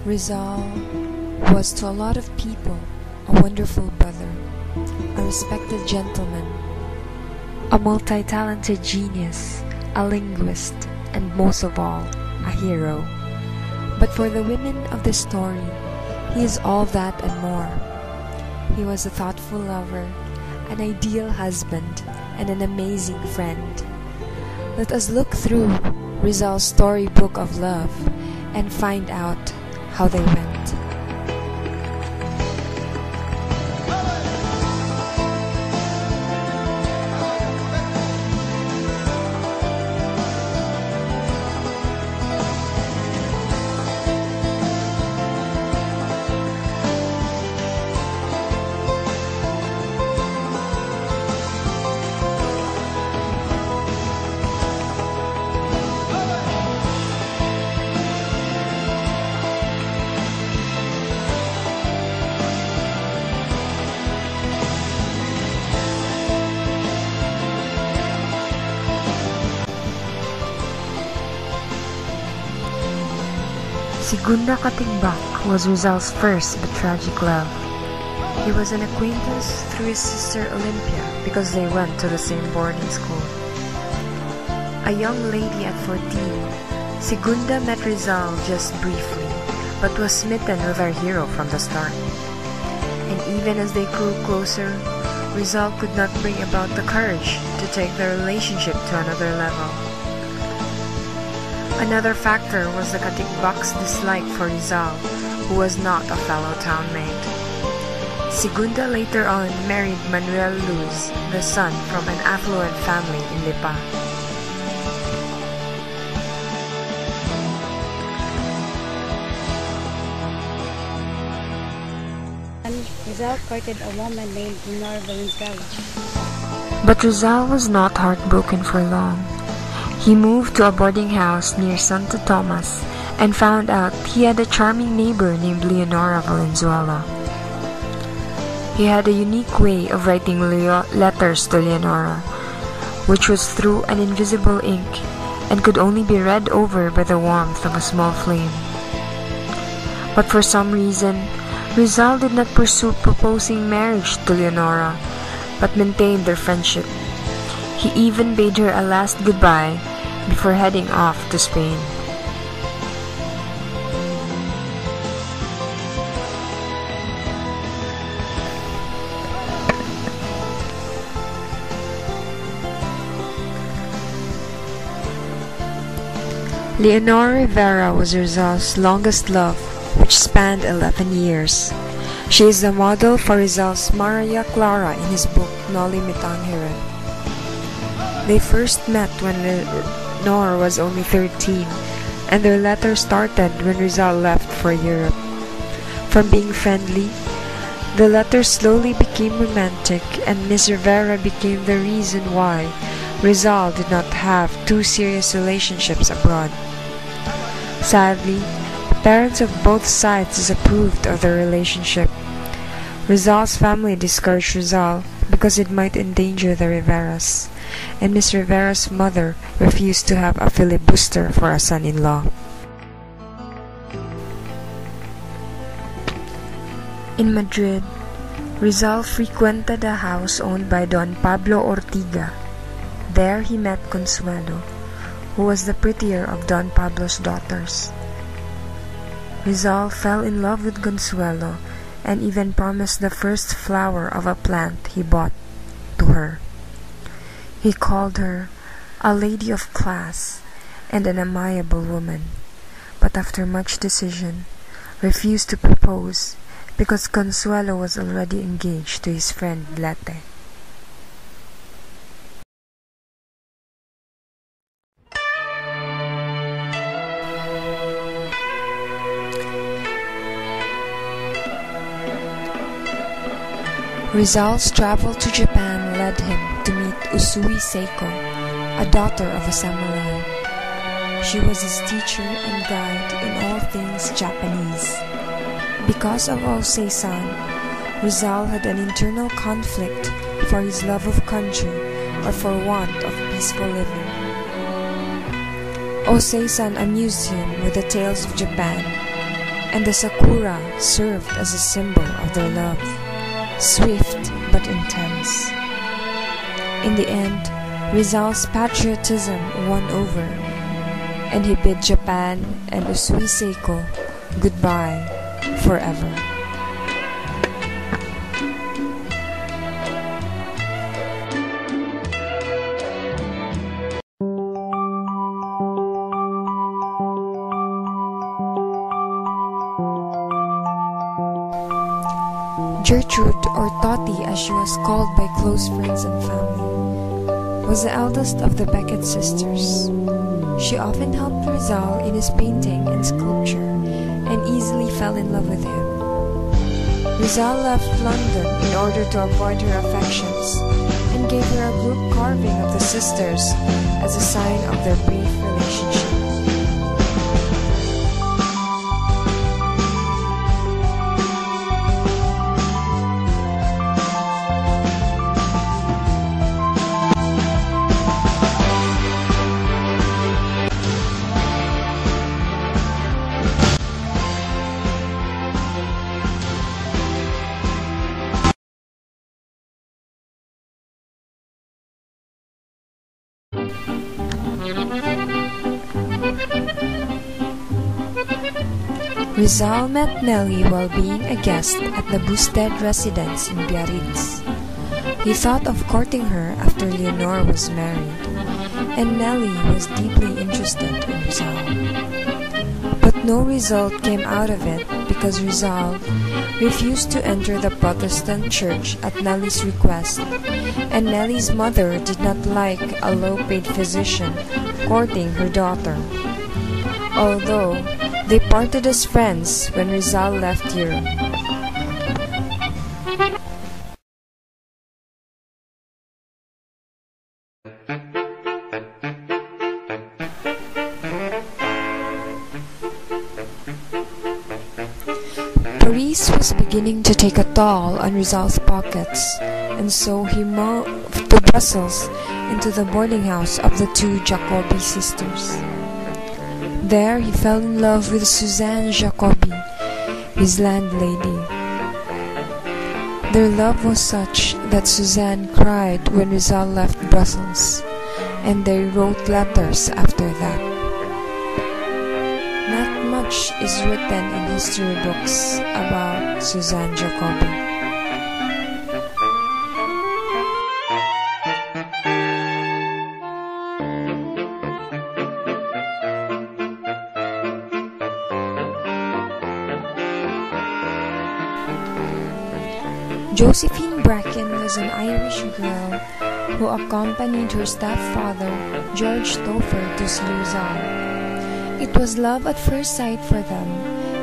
Rizal was to a lot of people a wonderful brother, a respected gentleman, a multi-talented genius, a linguist, and most of all, a hero. But for the women of the story, he is all that and more. He was a thoughtful lover, an ideal husband, and an amazing friend. Let us look through Rizal's storybook of love and find out how they went. Segunda Katigbak was Rizal's first but tragic love. He was an acquaintance through his sister Olympia because they went to the same boarding school. A young lady at 14, Segunda met Rizal just briefly, but was smitten with our hero from the start. And even as they grew closer, Rizal could not bring about the courage to take their relationship to another level. Another factor was the Katigbak's dislike for Rizal, who was not a fellow townmate. Segunda later on married Manuel Luz, the son from an affluent family in Lipa. Rizal courted a woman named Leonor Valenzuela. But Rizal was not heartbroken for long. He moved to a boarding house near Santo Tomas and found out he had a charming neighbor named Leonora Valenzuela. He had a unique way of writing letters to Leonora, which was through an invisible ink and could only be read over by the warmth of a small flame. But for some reason, Rizal did not pursue proposing marriage to Leonora, but maintained their friendship. He even bade her a last goodbye before heading off to Spain. Leonor Rivera was Rizal's longest love, which spanned 11 years. She is the model for Rizal's Maria Clara in his book Noli Me Tangere. They first met when Leonor was only 13, and their letter started when Rizal left for Europe. From being friendly, the letter slowly became romantic, and Miss Rivera became the reason why Rizal did not have two serious relationships abroad. Sadly, parents of both sides disapproved of their relationship. Rizal's family discouraged Rizal because it might endanger the Riveras, and Miss Rivera's mother refused to have a filibuster for a son-in-law. In Madrid, Rizal frequented a house owned by Don Pablo Ortiga. There he met Consuelo, who was the prettier of Don Pablo's daughters. Rizal fell in love with Consuelo and even promised the first flower of a plant he bought to her. He called her a lady of class and an amiable woman, but after much decision, refused to propose because Consuelo was already engaged to his friend Lete. Rizal's travel to Japan led him to meet Usui Seiko, a daughter of a samurai. She was his teacher and guide in all things Japanese. Because of Osei-san, Rizal had an internal conflict for his love of country or for want of peaceful living. Osei-san amused him with the tales of Japan. and the sakura served as a symbol of their love, swift but intense. In the end, Rizal's patriotism won over, and he bid Japan and Usui Seiko goodbye forever. Gertrude, or Toti as she was called by close friends and family, was the eldest of the Beckett sisters. She often helped Rizal in his painting and sculpture and easily fell in love with him. Rizal left London in order to avoid her affections and gave her a group carving of the sisters as a sign of their brief relationship. Rizal met Nellie while being a guest at the Busted residence in Biarritz. He thought of courting her after Leonor was married, and Nellie was deeply interested in Rizal. But no result came out of it because Rizal refused to enter the Protestant church at Nellie's request, and Nellie's mother did not like a low-paid physician courting her daughter. Although they parted as friends when Rizal left Europe. Paris was beginning to take a toll on Rizal's pockets, and so he moved to Brussels into the boarding house of the two Jacobi sisters. There he fell in love with Suzanne Jacobi, his landlady. Their love was such that Suzanne cried when Rizal left Brussels, and they wrote letters after that. Not much is written in history books about Suzanne Jacobi. Josephine Bracken was an Irish girl who accompanied her stepfather, George Topher, to see Rizal. It was love at first sight for them,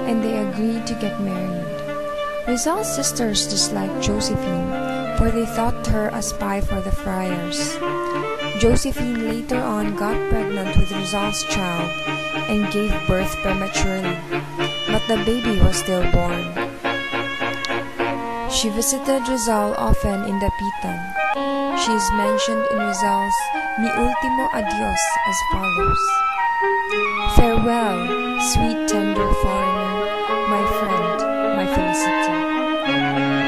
and they agreed to get married. Rizal's sisters disliked Josephine, for they thought her a spy for the friars. Josephine later on got pregnant with Rizal's child and gave birth prematurely, but the baby was stillborn. She visited Rizal often in Dapitan. She is mentioned in Rizal's Mi Ultimo Adios as follows: "Farewell, sweet tender foreigner, my friend, my felicity."